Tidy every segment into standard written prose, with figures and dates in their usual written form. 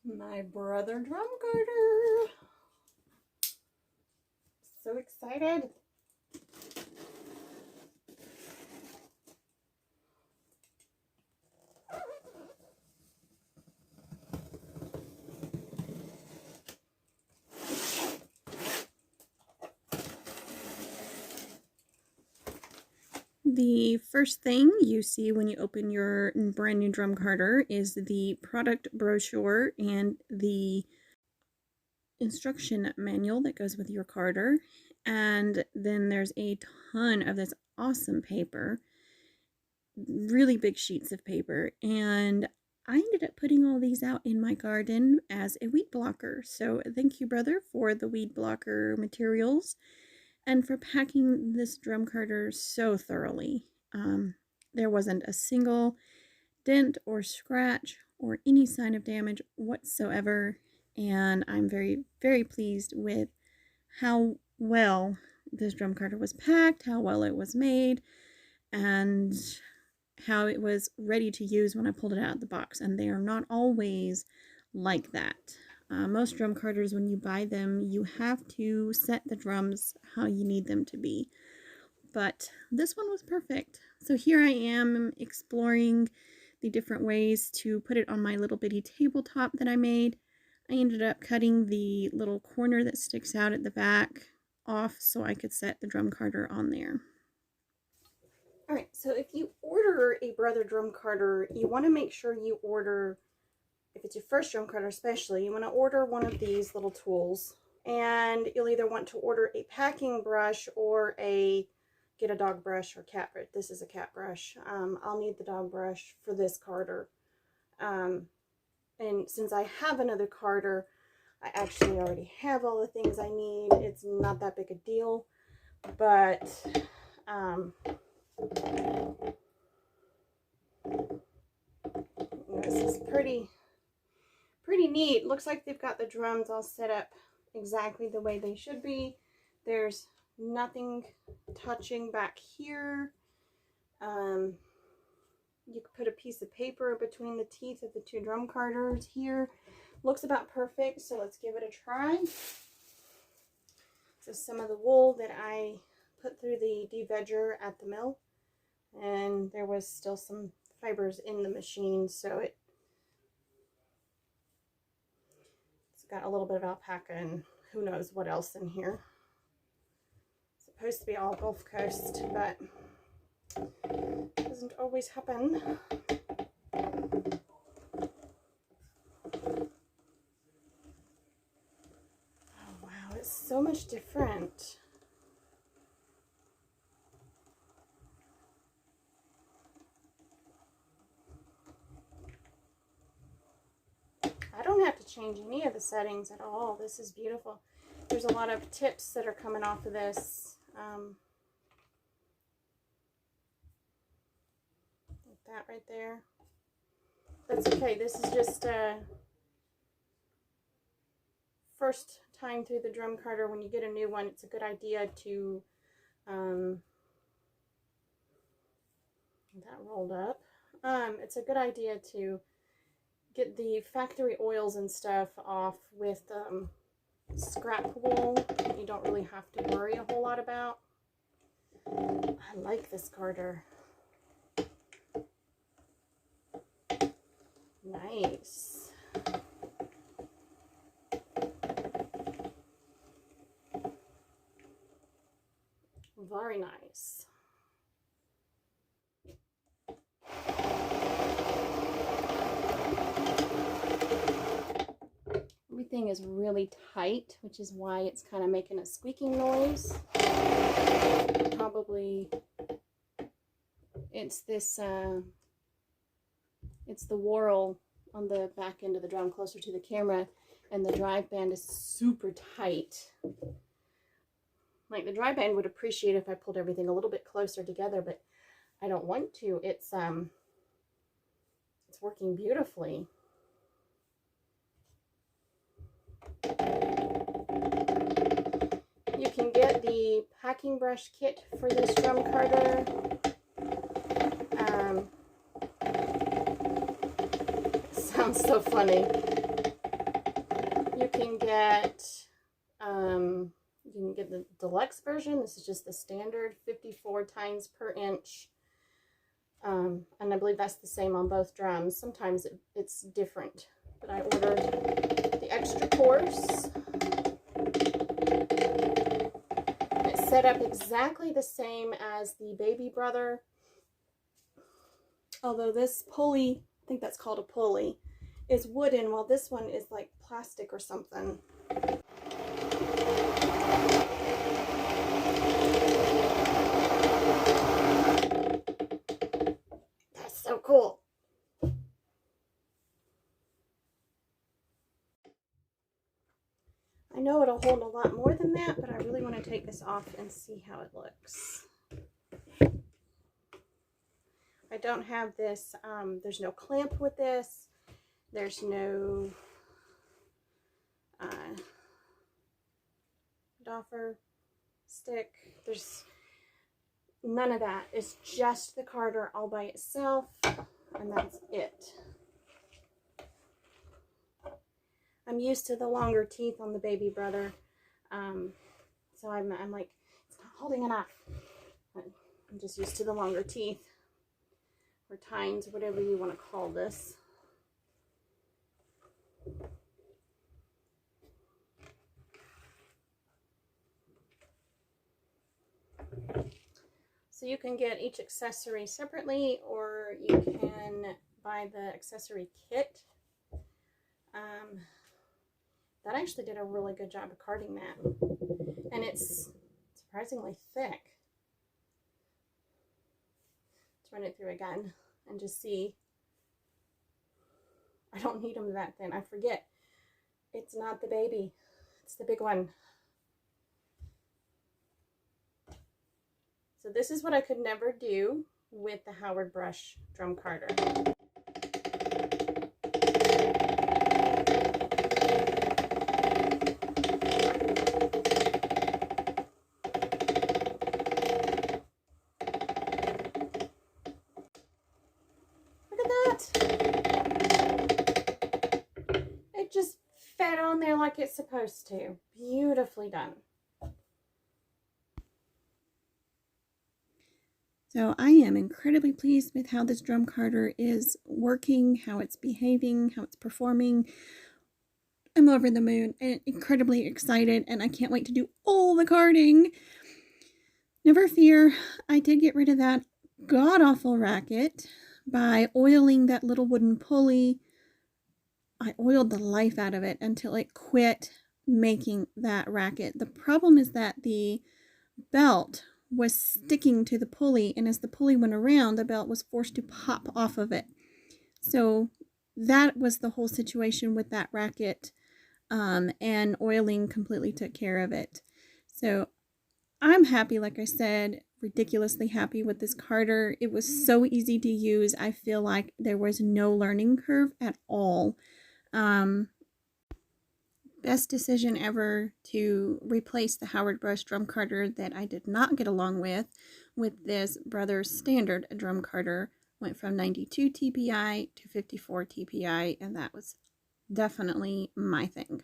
My brother drum carder. So excited. The first thing you see when you open your brand new drum carder is the product brochure and the instruction manual that goes with your carder. And then there's a ton of this awesome paper, really big sheets of paper. And I ended up putting all these out in my garden as a weed blocker. So thank you, brother, for the weed blocker materials and for packing this drum carder so thoroughly. There wasn't a single dent or scratch or any sign of damage whatsoever, and I'm very, very pleased with how well this drum carder was packed, how well it was made, and how it was ready to use when I pulled it out of the box. And they are not always like that. Most drum carders, when you buy them, you have to set the drums how you need them to be. But this one was perfect. So here I am exploring the different ways to put it on my little bitty tabletop that I made. I ended up cutting the little corner that sticks out at the back off so I could set the drum carder on there. Alright, so if you order a brother drum carder, you want to make sure you order, if it's your first drum carder especially, you want to order one of these little tools. And you'll either want to order a packing brush or get a dog brush or cat brush. This is a cat brush. I'll need the dog brush for this carder. And since I have another carder, I actually already have all the things I need. It's not that big a deal, but this is pretty neat. Looks like they've got the drums all set up exactly the way they should be. There's nothing touching back here. You could put a piece of paper between the teeth of the two drum carders here. Looks about perfect, so let's give it a try. So some of the wool that I put through the de-vegger at the mill, and there was still some fibers in the machine, so it's got a little bit of alpaca and who knows what else in here. It's supposed to be all Gulf Coast, but doesn't always happen. Oh wow, it's so much different. I don't have to change any of the settings at all. This is beautiful. There's a lot of tips that are coming off of this. Like that right there. That's okay. This is just first time through the drum carder. When you get a new one, it's a good idea to that rolled up. It's a good idea to get the factory oils and stuff off with scrap wool that you don't really have to worry a whole lot about. I like this carder. Nice. Very nice. Everything is really tight, which is why it's kind of making a squeaking noise. Probably it's this it's the whorl on the back end of the drum closer to the camera, and the drive band is super tight. Like, the drive band would appreciate if I pulled everything a little bit closer together, but I don't want to. It's working beautifully. You can get the packing brush kit for this drum carder. It sounds so funny. can get the deluxe version. This is just the standard 54 tines per inch. And I believe that's the same on both drums. Sometimes it's different, but I ordered the extra course. It's set up exactly the same as the baby brother, although this pulley, I think that's called a pulley, is wooden, while this one is like plastic or something. That's so cool. I know it'll hold a lot more than that, but I really want to take this off and see how it looks. I don't have this, there's no clamp with this. There's no doffer stick. There's none of that. It's just the carder all by itself, and that's it. I'm used to the longer teeth on the baby brother, so I'm like, it's not holding enough. I'm just used to the longer teeth, or tines, whatever you want to call this. So you can get each accessory separately, or you can buy the accessory kit. That actually did a really good job of carding that. And it's surprisingly thick. Let's run it through again and just see. I don't need them that thin. I forget. It's not the baby. It's the big one. So this is what I could never do with the Howard brush drum carder. Look at that. It just fed on there like it's supposed to. Beautifully done. So I am incredibly pleased with how this drum carder is working, how it's behaving, how it's performing. I'm over the moon and incredibly excited, and I can't wait to do all the carding. Never fear, I did get rid of that god-awful racket by oiling that little wooden pulley. I oiled the life out of it until it quit making that racket. The problem is that the belt was sticking to the pulley, and as the pulley went around, the belt was forced to pop off of it. So that was the whole situation with that racket, and oiling completely took care of it. So I'm happy, like I said, ridiculously happy with this carder. It was so easy to use. I feel like there was no learning curve at all. Best decision ever to replace the Howard brush drum carder that I did not get along with this Brothers standard drum carder. Went from 92 TPI to 54 TPI, and that was definitely my thing.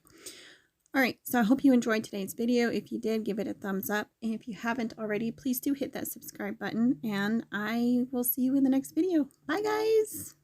Alright, so I hope you enjoyed today's video. If you did, give it a thumbs up. And if you haven't already, please do hit that subscribe button, and I will see you in the next video. Bye, guys!